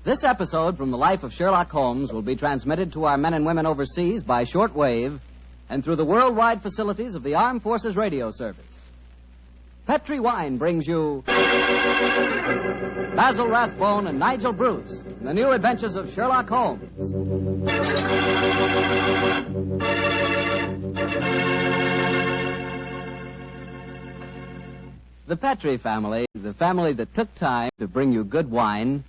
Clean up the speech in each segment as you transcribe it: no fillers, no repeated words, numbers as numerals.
This episode from the life of Sherlock Holmes will be transmitted to our men and women overseas by shortwave and through the worldwide facilities of the Armed Forces Radio Service. Petri Wine brings you Basil Rathbone and Nigel Bruce in the new adventures of Sherlock Holmes. The Petri family, the family that took time to bring you good wine,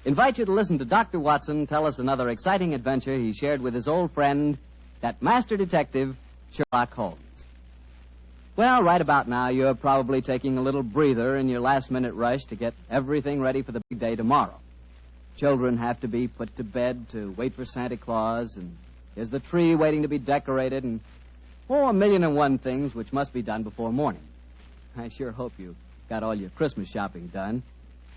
invite you to listen to Dr. Watson tell us another exciting adventure he shared with his old friend, that master detective, Sherlock Holmes. Well, right about now, you're probably taking a little breather in your last-minute rush to get everything ready for the big day tomorrow. Children have to be put to bed to wait for Santa Claus, and there's the tree waiting to be decorated, and, a million and one things which must be done before morning. I sure hope you got all your Christmas shopping done.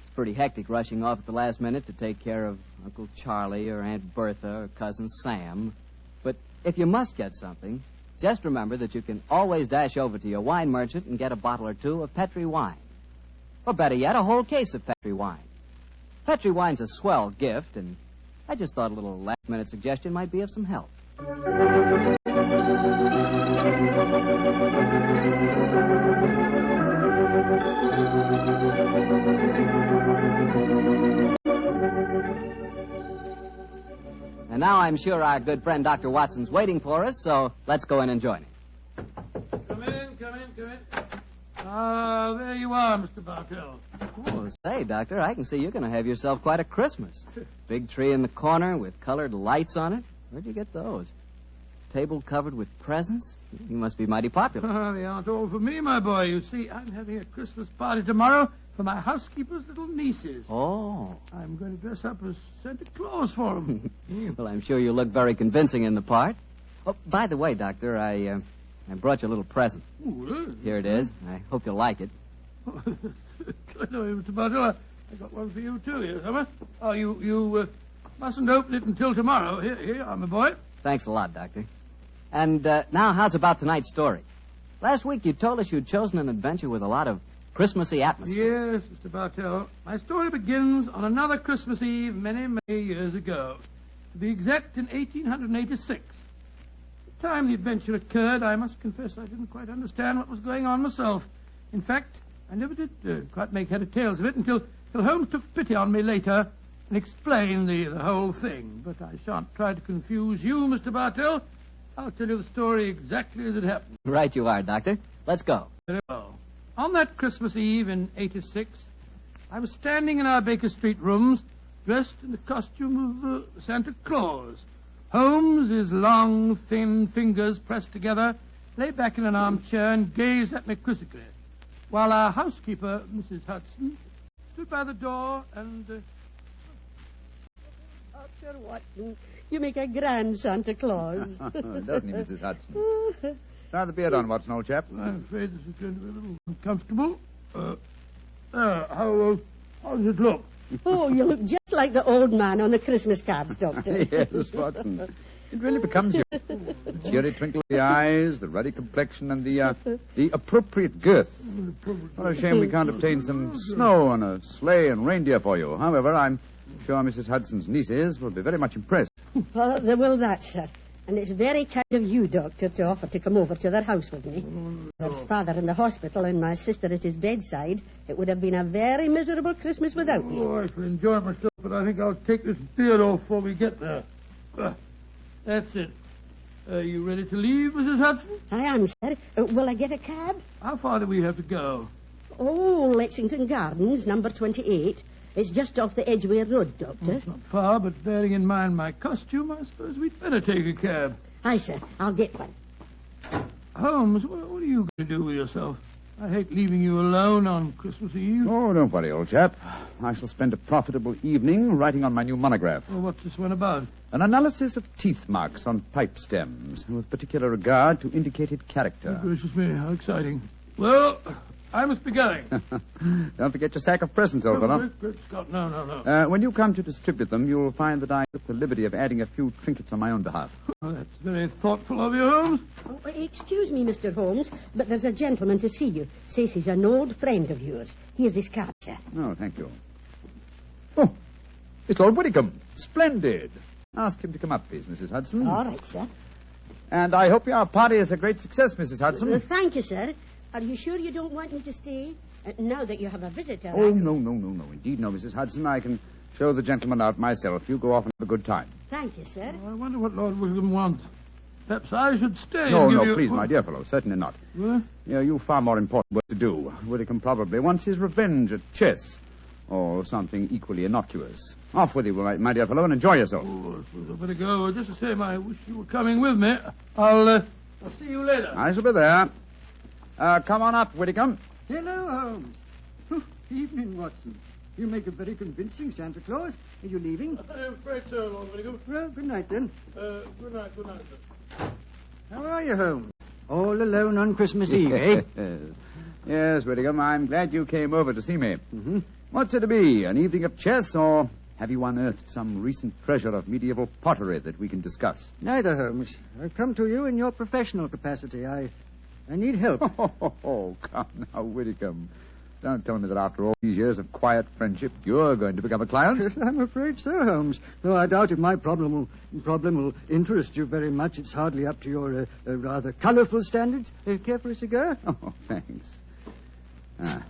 It's pretty hectic rushing off at the last minute to take care of Uncle Charlie or Aunt Bertha or Cousin Sam. But if you must get something, just remember that you can always dash over to your wine merchant and get a bottle or two of Petri wine. Or better yet, a whole case of Petri wine. Petri wine's a swell gift, and I just thought a little last-minute suggestion might be of some help. And now I'm sure our good friend Dr. Watson's waiting for us, so let's go in and join him. Come in. Ah, there you are, Mr. Bartell. Oh, say, Doctor, I can see you're going to have yourself quite a Christmas. Big tree in the corner with colored lights on it. Where'd you get those? Table covered with presents? You must be mighty popular. They aren't all for me, my boy. You see, I'm having a Christmas party tomorrow for my housekeeper's little nieces. Oh. I'm going to dress up as Santa Claus for them. Well, I'm sure you look very convincing in the part. Oh, by the way, Doctor, I brought you a little present. Ooh, Here it is. I hope you'll like it. I know, Mr. Bartell. I got one for you, too, here, Summer. Oh, you mustn't open it until tomorrow. Here you are, my boy. Thanks a lot, Doctor. And now, how's about tonight's story? Last week you told us you'd chosen an adventure with a lot of Christmassy atmosphere. Yes, Mr. Bartell. My story begins on another Christmas Eve many, many years ago. To be exact, in 1886. The time the adventure occurred, I must confess I didn't quite understand what was going on myself. In fact, I never did quite make head or tails of it until Holmes took pity on me later and explained the whole thing. But I shan't try to confuse you, Mr. Bartell. I'll tell you the story exactly as it happened. Right you are, Doctor. Let's go. Very well. On that Christmas Eve in 86, I was standing in our Baker Street rooms, dressed in the costume of Santa Claus. Holmes, his long, thin fingers pressed together, lay back in an armchair and gazed at me quizzically, while our housekeeper, Mrs. Hudson, stood by the door and... Dr. Watson, you make a grand Santa Claus. Doesn't he, Mrs. Hudson? Try the beard on, Watson, old chap. I'm afraid this is going to be a little uncomfortable. How does it look? Oh, you look just like the old man on the Christmas cards, Doctor. Yes, Watson. It really becomes you. The cheery twinkle of the eyes, the ruddy complexion, and the appropriate girth. What a shame we can't obtain some snow on a sleigh and reindeer for you. However, I'm sure Mrs. Hudson's nieces will be very much impressed. Well, they will that, sir. And it's very kind of you, Doctor, to offer to come over to their house with me. There's father in the hospital and my sister at his bedside. It would have been a very miserable Christmas without me. Oh, I shall enjoy myself, but I think I'll take this beard off before we get there. That's it. Are you ready to leave, Mrs. Hudson? I am, sir. Will I get a cab? How far do we have to go? Oh, Lexington Gardens, number 28. It's just off the Edgware Road, Doctor. It's not far, but bearing in mind my costume, I suppose we'd better take a cab. Aye, sir. I'll get one. Holmes, what are you going to do with yourself? I hate leaving you alone on Christmas Eve. Oh, don't worry, old chap. I shall spend a profitable evening writing on my new monograph. Well, what's this one about? An analysis of teeth marks on pipe stems, with particular regard to indicated character. Oh, gracious me, how exciting. Well, I must be going. Don't forget your sack of presents, old fellow. Great Scott, no. When you come to distribute them, you'll find that I took the liberty of adding a few trinkets on my own behalf. Oh, that's very thoughtful of you, Holmes. Oh, excuse me, Mr. Holmes, but there's a gentleman to see you. Says he's an old friend of yours. Here's his card, sir. Oh, thank you. Oh, It's Lord Whitcomb. Splendid. Ask him to come up, please, Mrs. Hudson. All right, sir. And I hope your party is a great success, Mrs. Hudson. Thank you, sir. Are you sure you don't want me to stay? Now that you have a visitor. Oh, no. Indeed, no, Mrs. Hudson. I can show the gentleman out myself. You go off and have a good time. Thank you, sir. I wonder what Lord William wants. Perhaps I should stay No, and give no, you... please, my dear fellow, certainly not. Huh? You've far more important work to do. Whitcomb probably wants his revenge at chess. Or something equally innocuous. Off with you, my dear fellow, and enjoy yourself. Oh, I suppose I'd better go. Just the same, I wish you were coming with me. I'll see you later. I shall be there. Come on up, Whitcomb. Hello, Holmes. Evening, Watson. You make a very convincing Santa Claus. Are you leaving? I'm afraid so, Lord Whitcomb. Well, good night, then. Good night, sir. How are you, Holmes? All alone on Christmas Eve, eh? Yes, Whitcomb, I'm glad you came over to see me. Mm-hmm. What's it to be, an evening of chess, or have you unearthed some recent treasure of medieval pottery that we can discuss? Neither, Holmes. I've come to you in your professional capacity. I need help. Oh, come now, Whitcomb. Don't tell me that after all these years of quiet friendship, you're going to become a client. I'm afraid so, Holmes. Though I doubt if my problem will interest you very much. It's hardly up to your rather colourful standards. Care for a cigar? Oh, thanks. Well,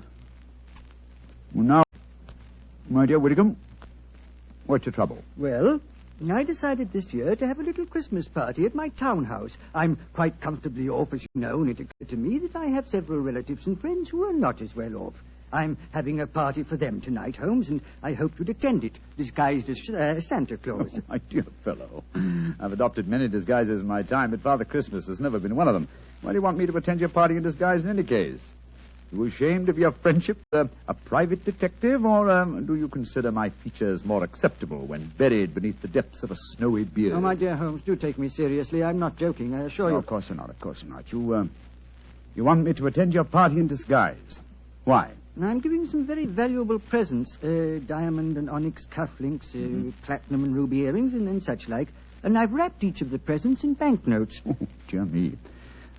now, my dear Whitcomb, what's your trouble? Well, I decided this year to have a little Christmas party at my townhouse. I'm quite comfortably off, as you know, and it occurred to me that I have several relatives and friends who are not as well off. I'm having a party for them tonight, Holmes, and I hope you'd attend it, disguised as Santa Claus. Oh, my dear fellow, I've adopted many disguises in my time, but Father Christmas has never been one of them. Why do you want me to attend your party in disguise in any case? Are you ashamed of your friendship with a private detective, or do you consider my features more acceptable when buried beneath the depths of a snowy beard? Oh, my dear Holmes, do take me seriously. I'm not joking, I assure you. Of course you're not, You want me to attend your party in disguise. Why? I'm giving some very valuable presents, diamond and onyx cufflinks, platinum and ruby earrings, and such like. And I've wrapped each of the presents in banknotes. Oh, dear me.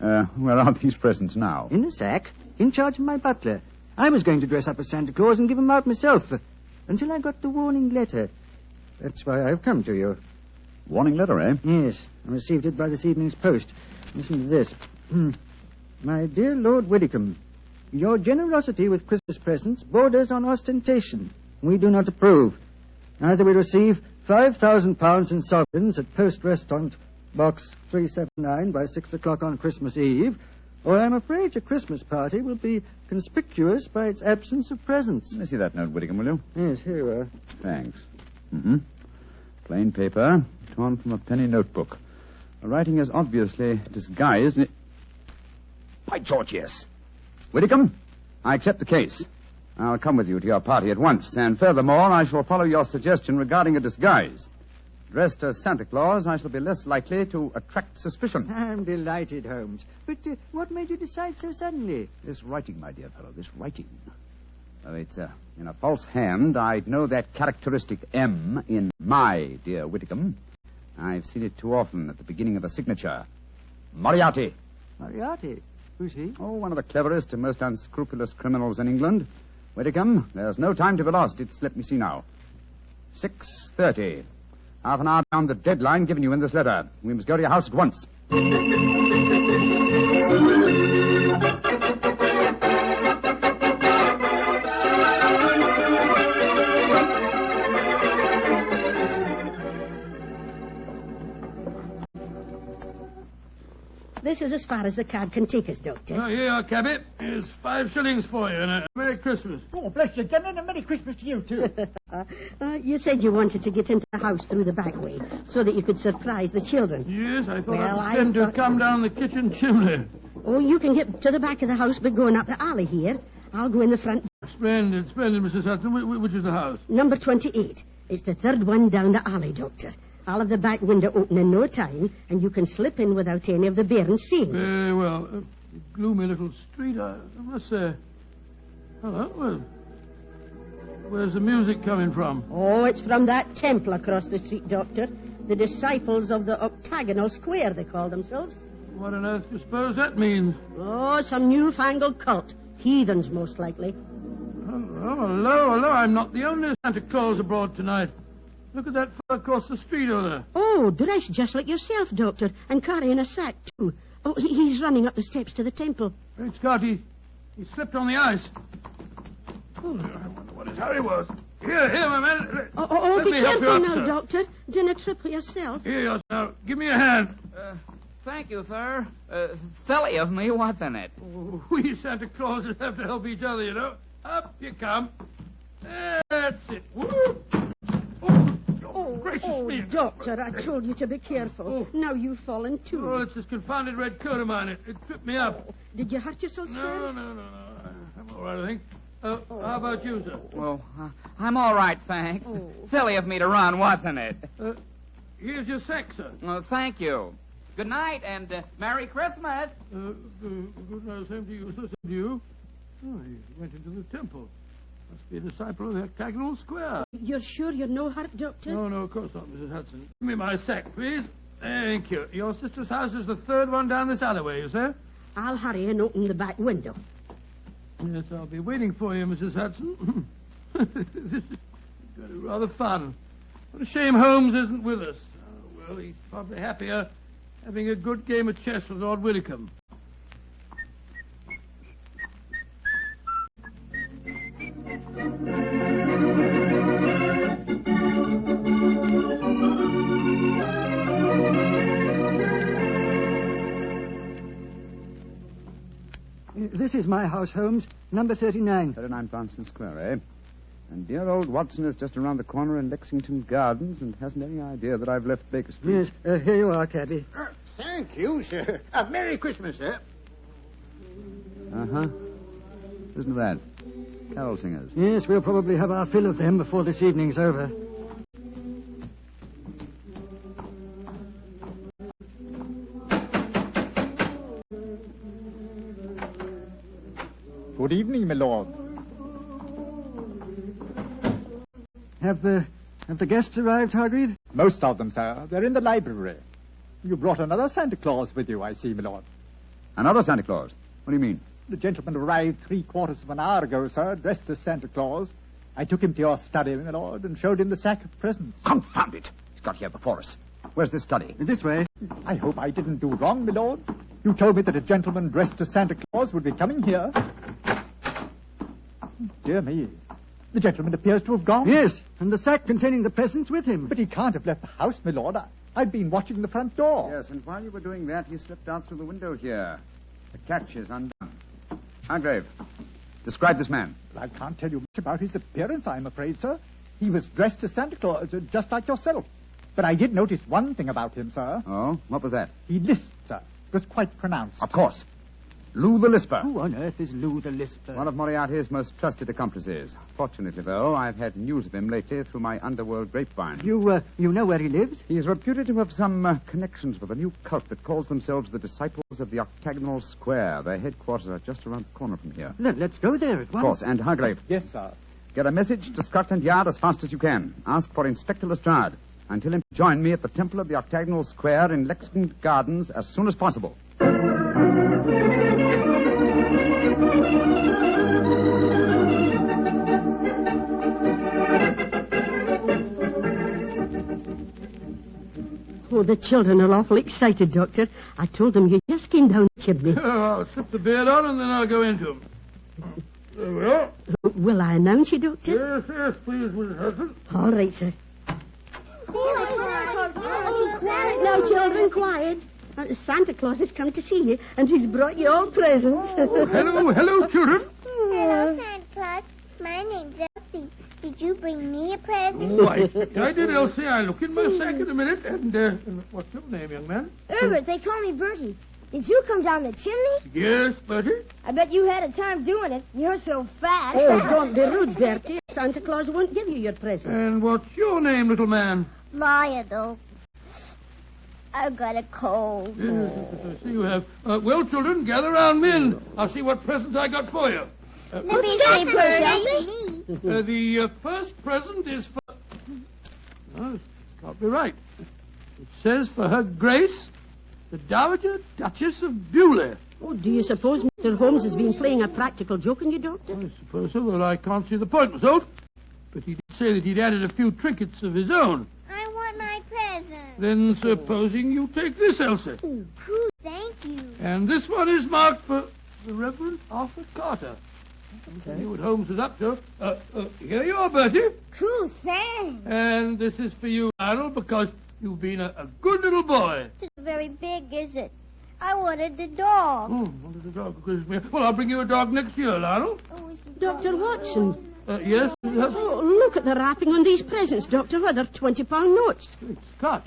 Where are these presents now? In a sack, in charge of my butler. I was going to dress up as Santa Claus and give them out myself, until I got the warning letter. That's why I've come to you. Warning letter, eh? Yes, I received it by this evening's post. Listen to this. My dear Lord Whitcomb, your generosity with Christmas presents borders on ostentation. We do not approve. Either we receive £5,000 in sovereigns at Post Restaurant, Box 379 by 6 o'clock on Christmas Eve, or I'm afraid your Christmas party will be conspicuous by its absence of presents. Let me see that note, Whitcomb, will you? Yes, here you are. Thanks. Plain paper, torn from a penny notebook. The writing is obviously disguised. By George, yes. Whitcomb, I accept the case. I'll come with you to your party at once, and furthermore, I shall follow your suggestion regarding a disguise. Dressed as Santa Claus, I shall be less likely to attract suspicion. I'm delighted, Holmes. But what made you decide so suddenly? This writing, my dear fellow, this writing. Oh, it's in a false hand. I'd know that characteristic M in my dear Whitcomb. I've seen it too often at the beginning of a signature. Moriarty. Moriarty? Who's he? Oh, one of the cleverest and most unscrupulous criminals in England. Whitcomb, there's no time to be lost. Let me see now. 6:30. Half an hour down the deadline given you in this letter. We must go to your house at once. This is as far as the cab can take us, Doctor. Oh, here you are, cabby. Here's 5 shillings for you, and a Merry Christmas. Oh, bless you, Jen, and a Merry Christmas to you, too. You said you wanted to get into the house through the back way so that you could surprise the children. Yes, I thought Well, I'd send to come down the kitchen chimney. Oh, you can get to the back of the house by going up the alley here. I'll go in the front. Splendid, Mrs. Hudson. Which is the house? Number 28. It's the third one down the alley, Doctor. I'll have the back window open in no time, and you can slip in without any of the bairns seeing. Very well. Gloomy little street, I must say. Hello. Well, where's the music coming from? Oh, it's from that temple across the street, Doctor. The disciples of the octagonal square, they call themselves. What on earth do you suppose that means? Oh, some newfangled cult. Heathens, most likely. Hello. I'm not the only Santa Claus abroad tonight. Look at that fellow across the street over there. Oh, dressed just like yourself, Doctor, and carrying a sack, too. Oh, he's running up the steps to the temple. Great Scott, he slipped on the ice. Oh, I wonder what his hurry was. Here, my man. Be careful now, Doctor. Don't trip yourself. Here, now. Give me a hand. Thank you, sir. Silly of me, what's in it? Oh, we Santa Clauses have to help each other, you know. Up you come. That's it. Whoop. Oh, gracious me. Doctor, I told you to be careful. Oh. Now you've fallen, too. Oh, it's this confounded red coat of mine. It tripped me up. Oh, did you hurt yourself, sir? No. I'm all right, I think. How about you, sir? Well, I'm all right, thanks. Oh. Silly of me to run, wasn't it? Here's your sack, sir. Thank you. Good night, and Merry Christmas. Good night, same to you. Same to you. Oh, he went into the temple. Must be a disciple of the octagonal square. You're sure you're no hurt, Doctor? No, of course not, Mrs. Hudson. Give me my sack, please. Thank you. Your sister's house is the third one down this alleyway, you say? I'll hurry and open the back window. Yes, I'll be waiting for you, Mrs. Hudson. This is going to be rather fun. What a shame Holmes isn't with us. Oh, well, he's probably happier having a good game of chess with Lord Widdicombe. This is my house, Holmes. Number 39. 39 Branston Square, eh? And dear old Watson is just around the corner in Lexington Gardens and hasn't any idea that I've left Baker Street. Yes, here you are, Caddy. Thank you, sir. Merry Christmas, sir. Uh-huh. Listen to that. Carol singers. Yes, we'll probably have our fill of them before this evening's over. Good evening, my lord. Have the guests arrived, Hargreave? Most of them, sir. They're in the library. You brought another Santa Claus with you, I see, my lord. Another Santa Claus? What do you mean? The gentleman arrived 3/4 of an hour ago, sir, dressed as Santa Claus. I took him to your study, my lord, and showed him the sack of presents. Confound it! He's got here before us. Where's this study? This way. I hope I didn't do wrong, my lord. You told me that a gentleman dressed as Santa Claus would be coming here. Dear me. The gentleman appears to have gone. Yes, and the sack containing the presents with him. But he can't have left the house, my lord. I've been watching the front door. Yes, and while you were doing that, he slipped out through the window here. The catch is undone. Hargrave, describe this man. I can't tell you much about his appearance, I'm afraid, sir. He was dressed as Santa Claus, just like yourself. But I did notice one thing about him, sir. Oh? What was that? He lisped, sir. It was quite pronounced. Of course. Lou the Lisper. Who on earth is Lou the Lisper? One of Moriarty's most trusted accomplices. Fortunately, though, I've had news of him lately through my underworld grapevine. You know where he lives? He's reputed to have some connections with a new cult that calls themselves the Disciples of the Octagonal Square. Their headquarters are just around the corner from here. Let's go there at once. Of course, and Hargrave. Yes, sir. Get a message to Scotland Yard as fast as you can. Ask for Inspector Lestrade and tell him to join me at the Temple of the Octagonal Square in Lexington Gardens as soon as possible. Oh, the children are awful excited, Doctor. I told them you just came down the chimney. I'll slip the beard on and then I'll go into him. There we are. Will I announce you, Doctor? Yes, please, Mrs. Hudson. All right, sir. Now, children, quiet. Santa Claus has come to see you, and he's brought you all presents. Hello, children. Hello, Santa Claus. My name's Elsie. Did you bring me a present? Why, I did, Elsie. I'll look in my sack in a minute. And what's your name, young man? Herbert, they call me Bertie. Did you come down the chimney? Yes, Bertie. I bet you had a time doing it. You're so fat. Oh, don't be rude, Bertie. Santa Claus won't give you your present. And what's your name, little man? Lionel. I've got a cold. Yes, I see you have. Well, children, gather round me and I'll see what presents I got for you. Let me see, Bertie. The first present is for... Oh, it's got me right. It says for Her Grace, the Dowager Duchess of Bewley. Oh, do you suppose Mr. Holmes has been playing a practical joke on you, Doctor? I suppose so, though I can't see the point myself. But he did say that he'd added a few trinkets of his own. I want my present. Then supposing you take this, Elsa. Oh, cool. Thank you. And this one is marked for the Reverend Arthur Carter. I knew what Holmes was up to. Here you are, Bertie. Cool, thanks. And this is for you, Arnold, because you've been a good little boy. It's very big, is it? I wanted the dog. Oh, wanted a dog for Christmas. Well, I'll bring you a dog next year, Arnold. Oh, is the Dr. dog- Watson. Yes? Oh, look at the wrapping on these presents, Doctor. Why, they're £20 notes. Great Scott.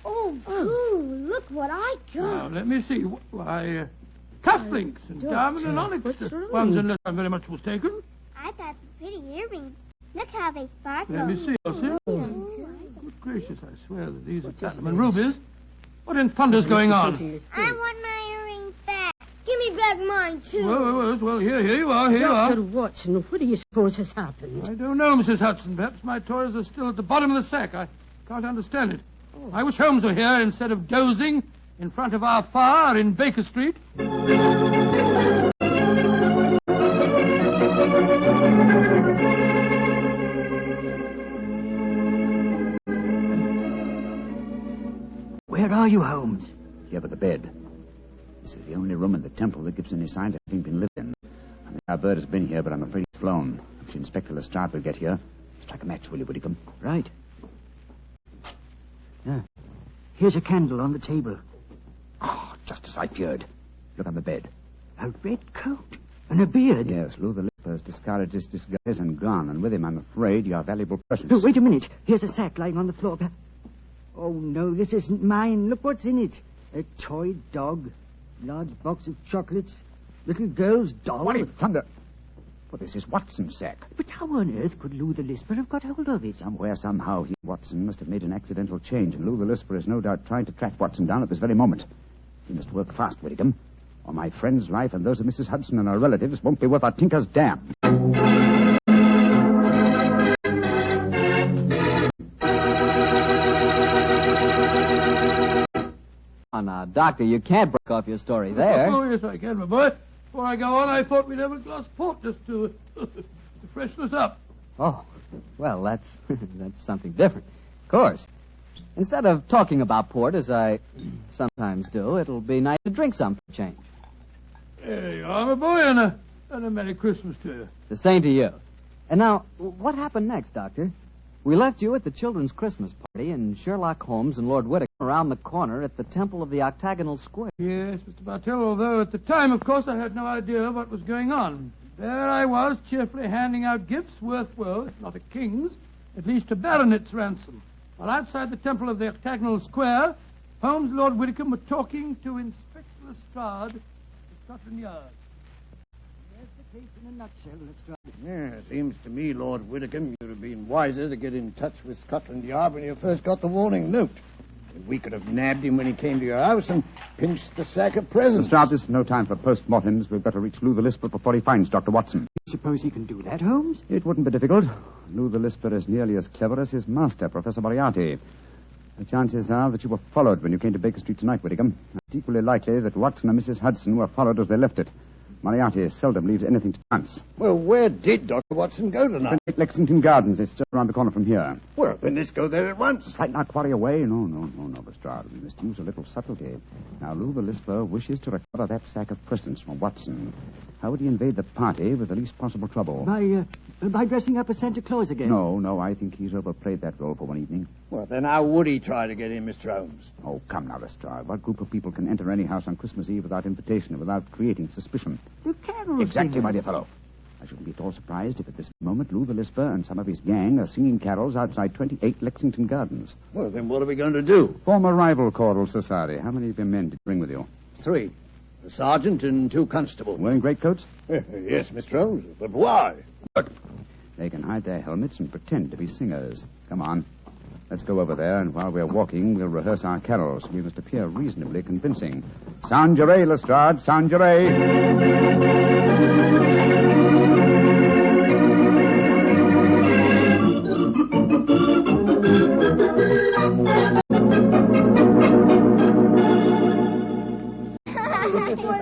Oh, cool. Look what I Now, got. let me see. Why, cufflinks and diamond and onyx what's wrong? ones, unless I'm very much mistaken. I got pretty earrings. Look how they sparkle. Let me see, Elsie. Good gracious, I swear that these are platinum and rubies. What in thunder's going on? I want my earrings back. Give me back mine, too. Well, here you are, here you are. Dr. Watson, what do you suppose has happened? I don't know, Mrs. Hudson. Perhaps my toys are still at the bottom of the sack. I can't understand it. I wish Holmes were here instead of dozing in front of our fire in Baker Street. Where are you, Holmes? Here by the bed. This is the only room in the temple that gives any signs of having been lived in. I mean, our bird has been here, but I'm afraid he's flown. If Inspector Lestrade will get here, strike a match, will you, Whitcomb? Right. Here's a candle on the table. Oh, just as I feared. Look on the bed. A red coat and a beard. Yes, Lou the Lipper has discarded his disguise and gone, and with him, I'm afraid, your valuable presents. Oh, wait a minute. Here's a sack lying on the floor. Oh, no, this isn't mine. Look what's in it. A toy dog, large box of chocolates, little girl's doll. What in thunder? Well, this is Watson's sack. But how on earth could Lou the Lisper have got hold of it? Somewhere, somehow, he, Watson, must have made an accidental change, and Lou the Lisper is no doubt trying to track Watson down at this very moment. He must work fast, Whitcomb, or my friend's life and those of Mrs. Hudson and her relatives won't be worth a tinker's dam. Now, Doctor, you can't break off your story there. Oh, yes, I can, my boy. Before I go on, I thought we'd have a glass of port just to freshen us up. Oh, well, that's something different. Of course. Instead of talking about port, as I sometimes do, it'll be nice to drink some for a change. There you are, my boy, and a Merry Christmas to you. The same to you. And now, what happened next, Doctor? We left you at the children's Christmas party, and Sherlock Holmes and Lord Whittaker around the corner at the Temple of the Octagonal Square. Yes, Mr. Bartell, although at the time, of course, I had no idea what was going on. There I was, cheerfully handing out gifts worth, well, if not a king's, at least a baronet's ransom. While outside the Temple of the Octagonal Square, Holmes and Lord Whittaker were talking to Inspector Lestrade at Scotland Yard. There's the case in a nutshell, Lestrade. Yeah, seems to me, Lord Whittaker, you'd have been wiser to get in touch with Scotland Yard when you first got the warning note. We could have nabbed him when he came to your house and pinched the sack of presents. Lestrade, this is no time for post-mortems. We've got to reach Lou the Lisper before he finds Dr. Watson. You suppose he can do that, Holmes? It wouldn't be difficult. Lou the Lisper is nearly as clever as his master, Professor Moriarty. The chances are that you were followed when you came to Baker Street tonight, Whitcomb. It's equally likely that Watson and Mrs. Hudson were followed as they left it. Moriarty seldom leaves anything to chance. Well, where did Dr. Watson go tonight? Lexington Gardens. It's just around the corner from here. Well, then let's go there at once. Frighten our quarry away? No, Lestrade. We must use a little subtlety. Now, Lou the Lisper wishes to recover that sack of presents from Watson. How would he invade the party with the least possible trouble? By dressing up as Santa Claus again? No, I think he's overplayed that role for one evening. Well, then how would he try to get in, Mr. Holmes? Oh, come now, Lestrade. What group of people can enter any house on Christmas Eve without invitation and without creating suspicion? The carol Exactly, singers. my dear fellow. I shouldn't be at all surprised if at this moment Lou the Lisper and some of his gang are singing carols outside 28 Lexington Gardens. Well, then what are we going to do? Form a rival choral society. How many of your men did you bring with you? 3. A sergeant and 2 constables. Wearing greatcoats? Yes, Mr. Holmes. But why? Good. They can hide their helmets and pretend to be singers. Come on. Let's go over there, and while we're walking, we'll rehearse our carols. We must appear reasonably convincing. Sound your A, Lestrade. Sound your A.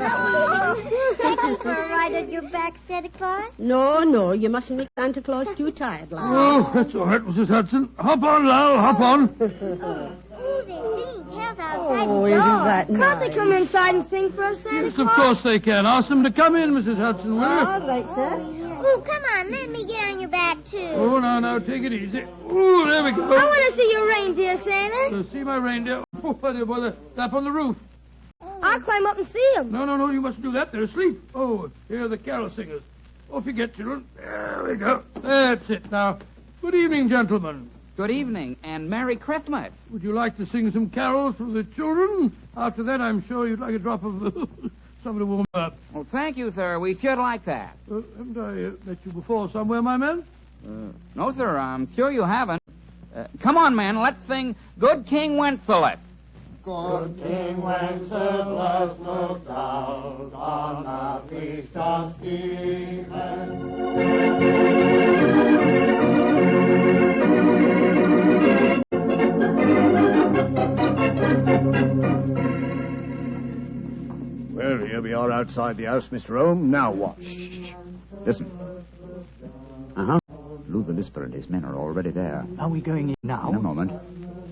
Thank you for a ride on your back, Santa Santa Claus? No, you mustn't make Santa Claus too tired, lad. Oh, that's all right, Mrs. Hudson. Hop on, Lal, hop on. Oh, they're singing carols outside Oh, the isn't door. that nice? Can't they come inside and sing for us, Santa Yes, of Claus? course they can. Ask them to come in, Mrs. Hudson, will you? All right, sir. Oh, come on, let me get on your back, too. Oh, now, take it easy. Oh, there we go. I want to see your reindeer, Santa. See my reindeer? Oh, bother. Up on the roof. I'll climb up and see them. No, you mustn't do that. They're asleep. Oh, here are the carol singers. Off you get, children. There we go. That's it. Now, good evening, gentlemen. Good evening, and Merry Christmas. Would you like to sing some carols for the children? After that, I'm sure you'd like a drop of something to warm up. Well, thank you, sir. We should like that. Haven't I met you before somewhere, my man? No, sir, I'm sure you haven't. Come on, man, let's sing Good King Wenceslas. Good King Wenceslas looked out on the feast of Stephen. Well, here we are outside the house, Mr. Holmes. Now what? Shh. Listen. Uh-huh. Lou the Lisper and his men are already there. Are we going in now? In a moment.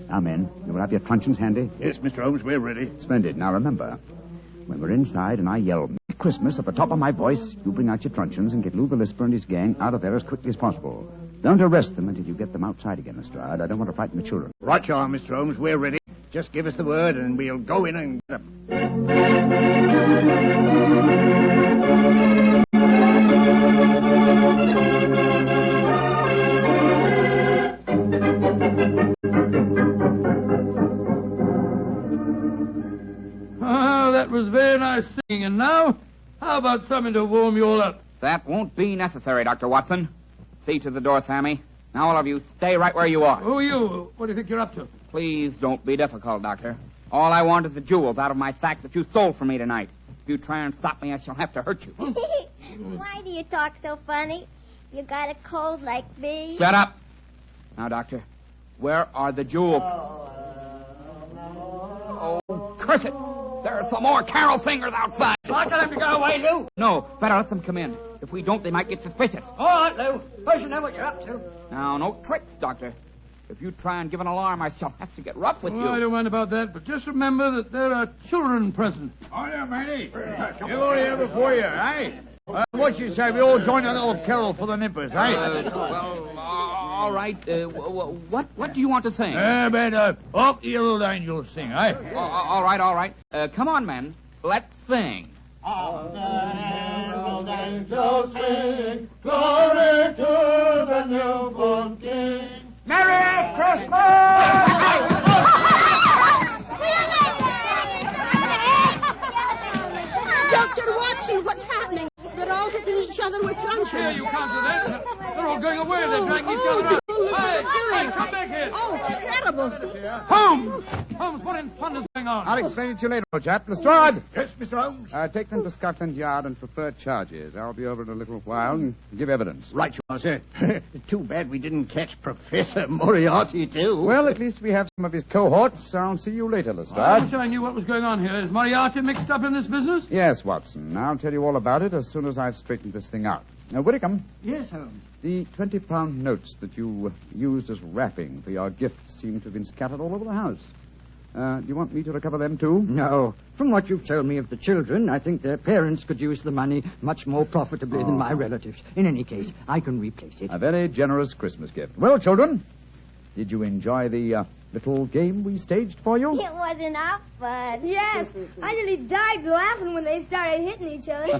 Now, men, you will have your truncheons handy? Yes, Mr. Holmes, we're ready. Splendid. Now, remember, when we're inside and I yell Merry Christmas at the top of my voice, you bring out your truncheons and get Lou the Lisper and his gang out of there as quickly as possible. Don't arrest them until you get them outside again, Lestrade. I don't want to frighten the children. Right you are, Mr. Holmes. We're ready. Just give us the word and we'll go in and get them. Oh, that was very nice singing. And now, how about something to warm you all up? That won't be necessary, Dr. Watson. See to the door, Sammy. Now all of you stay right where you are. Who are you? What do you think you're up to? Please don't be difficult, Doctor. All I want is the jewels out of my sack that you stole from me tonight. If you try and stop me, I shall have to hurt you. Why do you talk so funny? You got a cold like me? Shut up. Now, Doctor, where are the jewels? Oh, curse it. There are some more carol singers outside. Shall I tell them to go away, Lou? No, better let them come in. If we don't, they might get suspicious. All right, Lou. Suppose you know what you're up to. Now, no tricks, Doctor. If you try and give an alarm, I shall have to get rough with Oh, you. I don't mind about that, but just remember that there are children present. Oh, yeah, matey. You're all here before you, eh? What you say, we all join a little carol for the nippers, eh? All right. What do you want to sing? Man, Up the Little Angels sing, eh? All right. Come on, men. Let's sing. Up the angels sing, glory to the newborn King. Merry Christmas! Dr. Watson, what's happening? They're all hitting each other with truncheons. Here, you can't do that. They're all going away. They're dragging each other out. Hey, come back here. Oh, terrible. Holmes, what in thunder's going on? I'll explain it to you later, old chap. Lestrade! Yes, Mr. Holmes? Take them to Scotland Yard and prefer charges. I'll be over in a little while and give evidence. Right you are, sir. Too bad we didn't catch Professor Moriarty, too. Well, at least we have some of his cohorts. I'll see you later, I Lestrade. wish I knew what was going on here. Is Moriarty mixed up in this business? Yes, Watson. I'll tell you all about it as soon as I've straightened this thing out. Now, Whitcomb, Yes, Holmes. the 20-pound notes that you used as wrapping for your gifts seem to have been scattered all over the house. Do you want me to recover them, too? No. From what you've told me of the children, I think their parents could use the money much more profitably than my relatives. In any case, I can replace it. A very generous Christmas gift. Well, children, did you enjoy the little game we staged for you? It was enough fun. Yes, I nearly died laughing when they started hitting each other.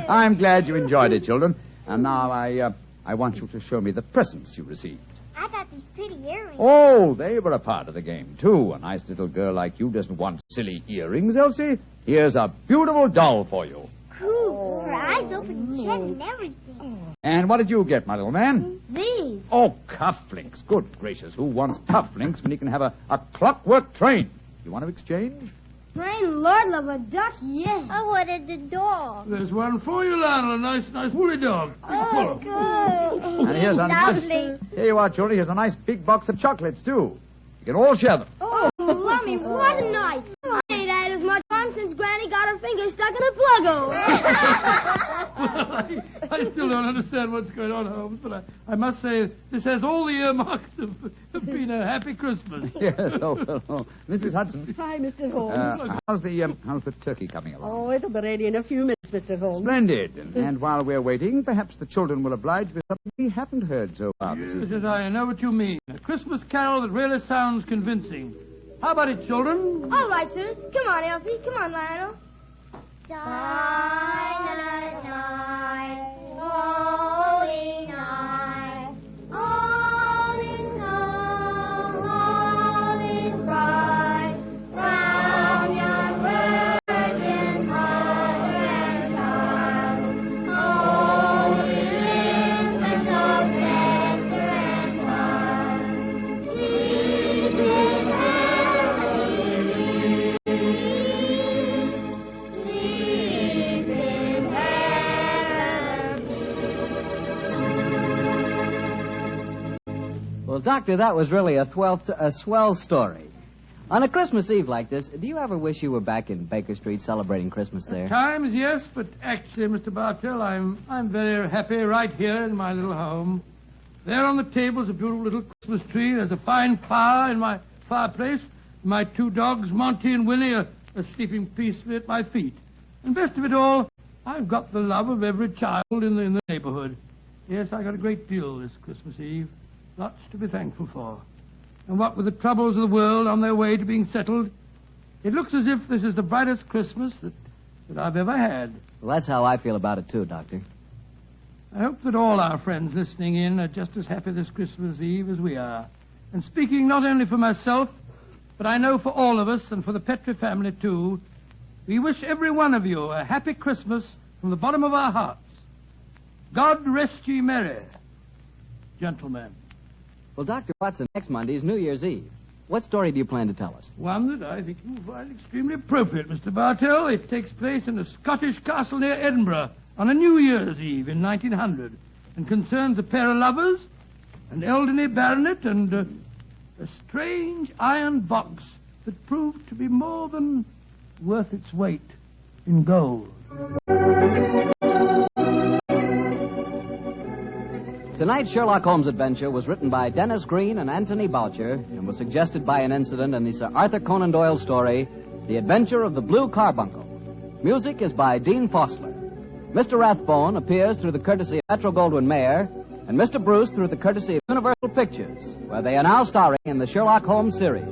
I'm glad you enjoyed it, children. And now I want you to show me the presents you received. I got these pretty earrings. Oh, they were a part of the game, too. A nice little girl like you doesn't want silly earrings, Elsie. Here's a beautiful doll for you. Cool. Her eyes open shut and everything. And what did you get, my little man? These. Oh, cufflinks. Good gracious. Who wants cufflinks when he can have a clockwork train? You want to exchange? Rain, Lord love a duck, yes. I wanted the dog. There's one for you, Lionel. A nice woolly dog. Oh, good. And here's a Lovely. Here you are, children. Here's a nice big box of chocolates, too. You can all share them. Oh, Lummy, what a night. I ain't had as much fun since Granny got her finger stuck in a plug-o. I still don't understand what's going on, Holmes, but I must say this has all the earmarks of being a happy Christmas. Yes, oh. Mrs. Hudson. Hi, Mr. Holmes. How's the turkey coming along? Oh, it'll be ready in a few minutes, Mr. Holmes. Splendid. And while we're waiting, perhaps the children will oblige with something we haven't heard so far this evening. Yes, I know what you mean. A Christmas carol that really sounds convincing. How about it, children? All right, sir. Come on, Elsie. Come on, Lionel. Silent night, holy night, all is calm, all is bright, round yon virgin mother and child, holy infant so tender and mild, sleep in heavenly Well, Doctor, that was really a swell story. On a Christmas Eve like this, do you ever wish you were back in Baker Street celebrating Christmas there? At times, yes, but actually, Mr. Bartell, I'm very happy right here in my little home. There on the table is a beautiful little Christmas tree. There's a fine fire in my fireplace. My two dogs, Monty and Willie, are sleeping peacefully at my feet. And best of it all, I've got the love of every child in the neighborhood. Yes, I got a great deal this Christmas Eve. Lots to be thankful for. And what with the troubles of the world on their way to being settled, it looks as if this is the brightest Christmas that I've ever had. Well, that's how I feel about it, too, Doctor. I hope that all our friends listening in are just as happy this Christmas Eve as we are. And speaking not only for myself, but I know for all of us and for the Petrie family, too, we wish every one of you a happy Christmas from the bottom of our hearts. God rest ye merry, gentlemen. Well, Dr. Watson, next Monday is New Year's Eve. What story do you plan to tell us? One that I think you'll find extremely appropriate, Mr. Bartell. It takes place in a Scottish castle near Edinburgh on a New Year's Eve in 1900 and concerns a pair of lovers, an elderly baronet, and a strange iron box that proved to be more than worth its weight in gold. Tonight's Sherlock Holmes adventure was written by Dennis Green and Anthony Boucher and was suggested by an incident in the Sir Arthur Conan Doyle story, The Adventure of the Blue Carbuncle. Music is by Dean Fossler. Mr. Rathbone appears through the courtesy of Metro-Goldwyn-Mayer and Mr. Bruce through the courtesy of Universal Pictures, where they are now starring in the Sherlock Holmes series.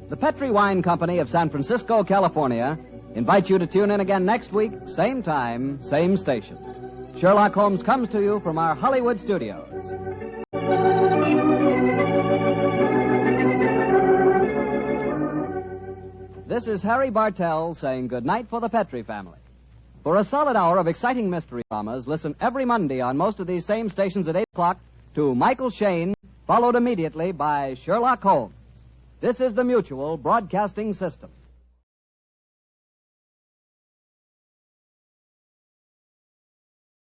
The Petrie Wine Company of San Francisco, California, invites you to tune in again next week, same time, same station. Sherlock Holmes comes to you from our Hollywood studios. This is Harry Bartell saying good night for the Petrie family. For a solid hour of exciting mystery dramas, listen every Monday on most of these same stations at 8 o'clock to Michael Shayne, followed immediately by Sherlock Holmes. This is the Mutual Broadcasting System.